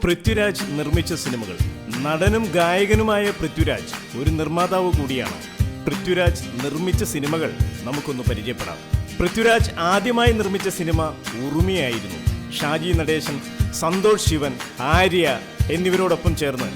പൃഥ്വിരാജ് നിർമ്മിച്ച സിനിമകൾ. നടനും ഗായകനുമായ പൃഥ്വിരാജ് ഒരു നിർമ്മാതാവ് കൂടിയാണ്. പൃഥ്വിരാജ് നിർമ്മിച്ച സിനിമകൾ നമുക്കൊന്ന് പരിചയപ്പെടാം. പൃഥ്വിരാജ് ആദ്യമായി നിർമ്മിച്ച സിനിമ ഉറുമിയായിരുന്നു. ഷാജി നടേശൻ, സന്തോഷ് ശിവൻ, ആര്യ എന്നിവരോടൊപ്പം ചേർന്ന്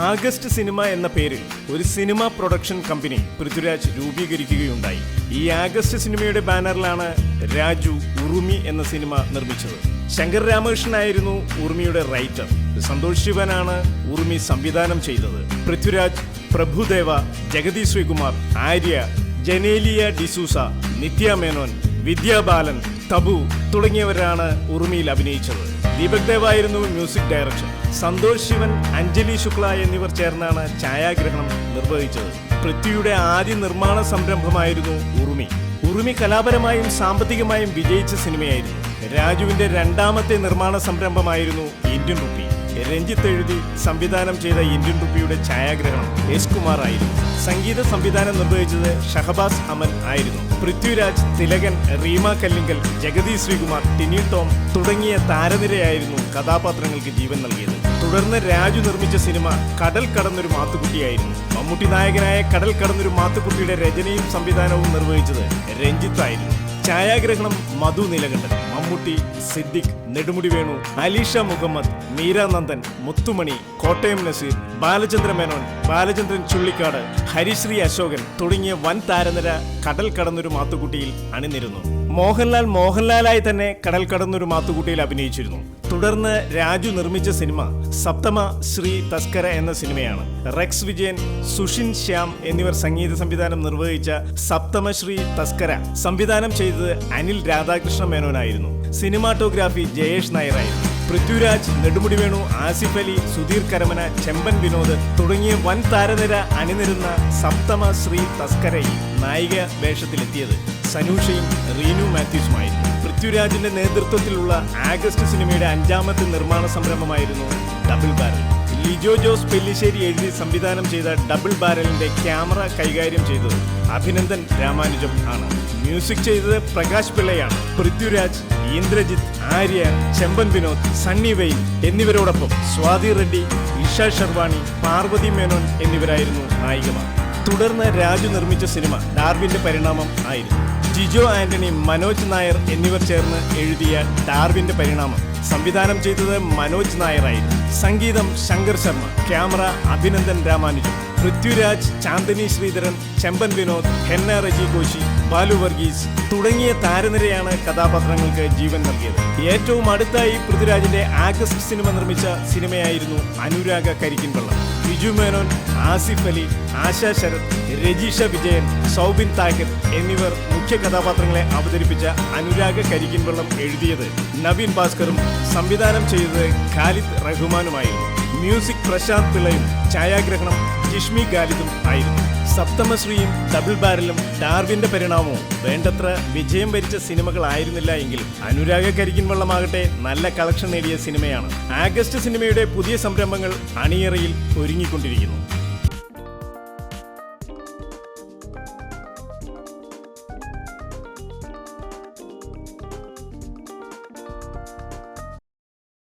ആഗസ്റ്റ് സിനിമ എന്ന പേരിൽ ഒരു സിനിമ പ്രൊഡക്ഷൻ കമ്പനി പൃഥ്വിരാജ് രൂപീകരിക്കുകയുണ്ടായി. ഈ ആഗസ്റ്റ് സിനിമയുടെ ബാനറിലാണ് രാജു ഉറുമി എന്ന സിനിമ നിർമ്മിച്ചത്. ശങ്കർ രാമകൃഷ്ണനായിരുന്നു ഉറുമിയുടെ റൈറ്റർ. സന്തോഷ് ശിവനാണ് ഉറുമി സംവിധാനം ചെയ്തത്. പൃഥ്വിരാജ്, പ്രഭുദേവ, ജഗതി ശ്രീകുമാർ, ആര്യ, ജനേലിയ ഡിസൂസ, നിത്യ മേനോൻ, വിദ്യാബാലൻ, തബു തുടങ്ങിയവരാണ് ഉറുമിയിൽ അഭിനയിച്ചത്. ദീപക് ദേവായിരുന്നു മ്യൂസിക് ഡയറക്ഷൻ. സന്തോഷ് ശിവൻ, അഞ്ജലി ശുക്ല എന്നിവർ ചേർന്നാണ് ഛായാഗ്രഹണം നിർവഹിച്ചത്. പൃഥ്വിയുടെ ആദ്യ നിർമ്മാണ സംരംഭമായിരുന്നു ഉറുമി. ഉറുമി കലാപരമായും സാമ്പത്തികമായും വിജയിച്ച സിനിമയായിരുന്നു. രാജുവിന്റെ രണ്ടാമത്തെ നിർമ്മാണ സംരംഭമായിരുന്നു ഇന്ത്യൻ റുപ്പി. രഞ്ജിത്ത് എഴുതി സംവിധാനം ചെയ്ത ഇന്ത്യൻ റുപ്പിയുടെ ഛായാഗ്രഹണം എസ് കുമാർ ആയിരുന്നു. സംഗീത സംവിധാനം നിർവഹിച്ചത് ഷഹബാസ് അമൻ ആയിരുന്നു. പൃഥ്വിരാജ്, തിലകൻ, റീമ കല്ലിങ്കൽ, ജഗതി ശ്രീകുമാർ, ടിനി ടോം തുടങ്ങിയ താരനിരയായിരുന്നു കഥാപാത്രങ്ങൾക്ക് ജീവൻ നൽകിയത്. തുടർന്ന് രാജു നിർമ്മിച്ച സിനിമ കടൽ കടന്നൊരു മാത്തുക്കുട്ടിയായിരുന്നു. മമ്മൂട്ടി നായകനായ കടൽ കടന്നൊരു മാത്തുക്കുട്ടിയുടെ രചനയും സംവിധാനവും നിർവഹിച്ചത് രഞ്ജിത്ത് ആയിരുന്നു. ഛായാഗ്രഹണം മധു നീലകണ്ഠൻ. മമ്മൂട്ടി, സിദ്ദിഖ്, നെടുമുടി വേണു, അലീഷ മുഹമ്മദ്, മീര നന്ദൻ, മുത്തുമണി, കോട്ടയം നസീർ, ബാലചന്ദ്ര മേനോൻ, ബാലചന്ദ്രൻ ചുള്ളിക്കാട്, ഹരിശ്രീ അശോകൻ തുടങ്ങിയ വൻ താരനിര കടൽ കടന്നൊരു മാത്തുക്കുട്ടിയിൽ അണിനിരുന്നു. മോഹൻലാലായി തന്നെ കടൽ കടന്നൊരു മാത്തുക്കുട്ടിയിൽ അഭിനയിച്ചിരുന്നു. തുടർന്ന് രാജു നിർമ്മിച്ച സിനിമ സപ്തമ ശ്രീ തസ്കര എന്ന സിനിമയാണ്. റെക്സ് വിജയൻ, സുഷിൻ ശ്യാം എന്നിവർ സംഗീത സംവിധാനം നിർവഹിച്ച സപ്തമശ്രീ തസ്കര സംവിധാനം ചെയ്തത് അനിൽ രാധാകൃഷ്ണ മേനോനായിരുന്നു. സിനിമാറ്റോഗ്രാഫി ജയേഷ് നായരായിരുന്നു. പൃഥ്വിരാജ്, നെടുമുടി വേണു, ആസിഫ് അലി, സുധീർ കരമന, ചെമ്പൻ വിനോദ് തുടങ്ങിയ വൻ താരനിര അണിനിരുന്ന സപ്തമ ശ്രീ തസ്കരയിൽ നായിക വേഷത്തിലെത്തിയത് സനൂഷയും റീനു മാത്യൂസുമായിരുന്നു. പൃഥ്വിരാജിന്റെ നേതൃത്വത്തിലുള്ള ആഗസ്റ്റ് സിനിമയുടെ അഞ്ചാമത്തെ നിർമ്മാണ സംരംഭമായിരുന്നു ഡബിൾ ബാരൽ. ലിജോ ജോസ് പെല്ലിശ്ശേരി എഴുതി സംവിധാനം ചെയ്ത ഡബിൾ ബാരലിന്റെ ക്യാമറ കൈകാര്യം ചെയ്തത് അഭിനന്ദൻ രാമാനുജം ആണ്. മ്യൂസിക് ചെയ്തത് പ്രകാശ് പിള്ളയാണ്. പൃഥ്വിരാജ്, ഇന്ദ്രജിത്ത്, ആര്യ, ചെമ്പൻ വിനോദ്, സണ്ണി വെയിൻ എന്നിവരോടൊപ്പം സ്വാതി റെഡ്ഡി, ഇഷ ഷർവാണി, പാർവതി മേനോൻ എന്നിവരായിരുന്നു നായികമാർ. തുടർന്ന് രാജു നിർമ്മിച്ച സിനിമ ഡാർവിന്റെ പരിണാമം ആയിരുന്നു. ജിജോ ആന്റണി, മനോജ് നായർ എന്നിവർ ചേർന്ന് എഴുതിയ ഡാർവിന്റെ പരിണാമം സംവിധാനം ചെയ്തത് മനോജ് നായരായിരുന്നു. സംഗീതം ശങ്കർ ശർമ്മ, ക്യാമറ അഭിനന്ദൻ രാമാനുജം. പൃഥ്വിരാജ്, ചാന്ദിനി ശ്രീധരൻ, ചെമ്പൻ വിനോദ്, ഹെന്ന റജി കോശി, ബാലു വർഗീസ് തുടങ്ങിയ താരനിരയാണ് കഥാപാത്രങ്ങൾക്ക് ജീവൻ നൽകിയത്. ഏറ്റവും അടുത്തായി പൃഥ്വിരാജിന്റെ ആഗസ്റ്റ് സിനിമ നിർമ്മിച്ച സിനിമയായിരുന്നു അനുരാഗ കരിക്കിൻവെള്ളം. ബിജു മേനോൻ, ആസിഫ് അലി, ആശ ശരത്, രജീഷ വിജയൻ, സൗബിൻ താഹിർ എന്നിവർ മുഖ്യ കഥാപാത്രങ്ങളെ അവതരിപ്പിച്ച അനുരാഗ കരിക്കിൻവെള്ളം എഴുതിയത് നവീൻ ഭാസ്കറും സംവിധാനം ചെയ്തത് ഖാലിദ് റഹ്മാനുമായിരുന്നു. മ്യൂസിക് പ്രശാന്ത് പിള്ളയും, ഛായാഗ്രഹണം ജിഷ്മി ഖാലിദും ആയിരുന്നു. സപ്തമശ്രീയും ഡബിൾ ബാരലും ഡാർവിന്റെ പരിണാമവും വേണ്ടത്ര വിജയം വരിച്ച സിനിമകളായിരുന്നില്ല എങ്കിലും അനുരാഗ കരിക്കിൻവെള്ളമാകട്ടെ നല്ല കളക്ഷൻ നേടിയ സിനിമയാണ്. ആഗസ്റ്റ് സിനിമയുടെ പുതിയ സംരംഭങ്ങൾ അണിയറയിൽ ഒരുങ്ങിക്കൊണ്ടിരിക്കുന്നു.